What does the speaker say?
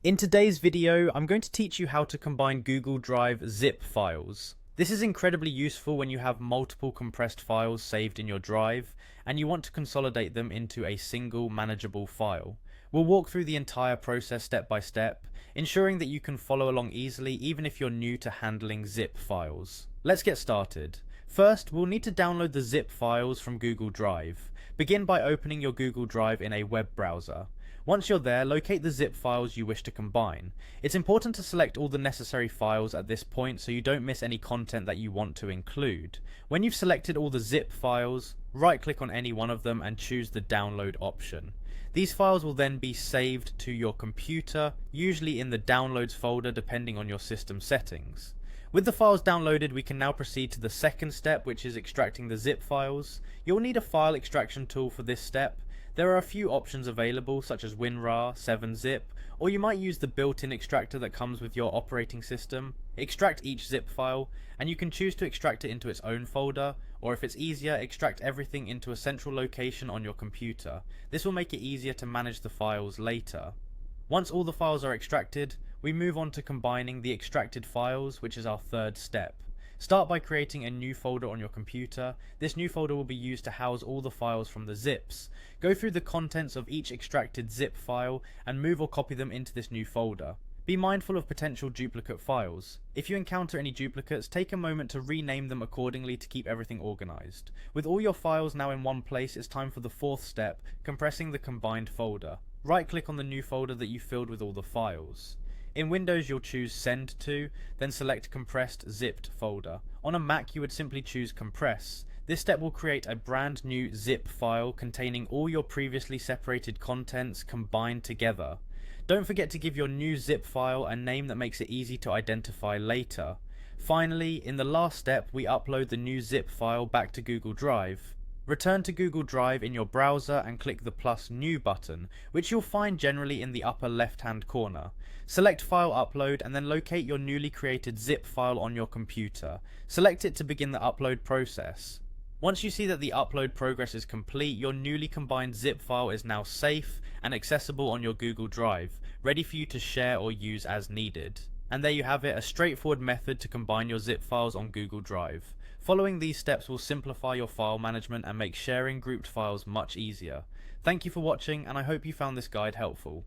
In today's video, I'm going to teach you how to combine Google Drive zip files. This is incredibly useful when you have multiple compressed files saved in your drive and you want to consolidate them into a single manageable file. We'll walk through the entire process step by step, ensuring that you can follow along easily even if you're new to handling zip files. Let's get started. First, we'll need to download the zip files from Google Drive. Begin by opening your Google Drive in a web browser. Once you're there, locate the zip files you wish to combine. It's important to select all the necessary files at this point so you don't miss any content that you want to include. When you've selected all the zip files, right-click on any one of them and choose the download option. These files will then be saved to your computer, usually in the downloads folder depending on your system settings. With the files downloaded, we can now proceed to the second step, which is extracting the zip files. You'll need a file extraction tool for this step. There are a few options available, such as WinRAR, 7-zip, or you might use the built-in extractor that comes with your operating system. Extract each zip file, and you can choose to extract it into its own folder, or if it's easier, extract everything into a central location on your computer. This will make it easier to manage the files later. Once all the files are extracted, we move on to combining the extracted files, which is our third step. Start by creating a new folder on your computer. This new folder will be used to house all the files from the zips. Go through the contents of each extracted zip file and move or copy them into this new folder. Be mindful of potential duplicate files. If you encounter any duplicates, take a moment to rename them accordingly to keep everything organized. With all your files now in one place, it's time for the fourth step, compressing the combined folder. Right-click on the new folder that you filled with all the files. In Windows, you'll choose Send To, then select Compressed Zipped folder. On a Mac, you would simply choose Compress. This step will create a brand new zip file containing all your previously separated contents combined together. Don't forget to give your new zip file a name that makes it easy to identify later. Finally, in the last step, we upload the new zip file back to Google Drive. Return to Google Drive in your browser and click the plus New button, which you'll find generally in the upper left-hand corner. Select File Upload and then locate your newly created zip file on your computer. Select it to begin the upload process. Once you see that the upload progress is complete, your newly combined zip file is now safe and accessible on your Google Drive, ready for you to share or use as needed. And there you have it, a straightforward method to combine your zip files on Google Drive. Following these steps will simplify your file management and make sharing grouped files much easier. Thank you for watching, and I hope you found this guide helpful.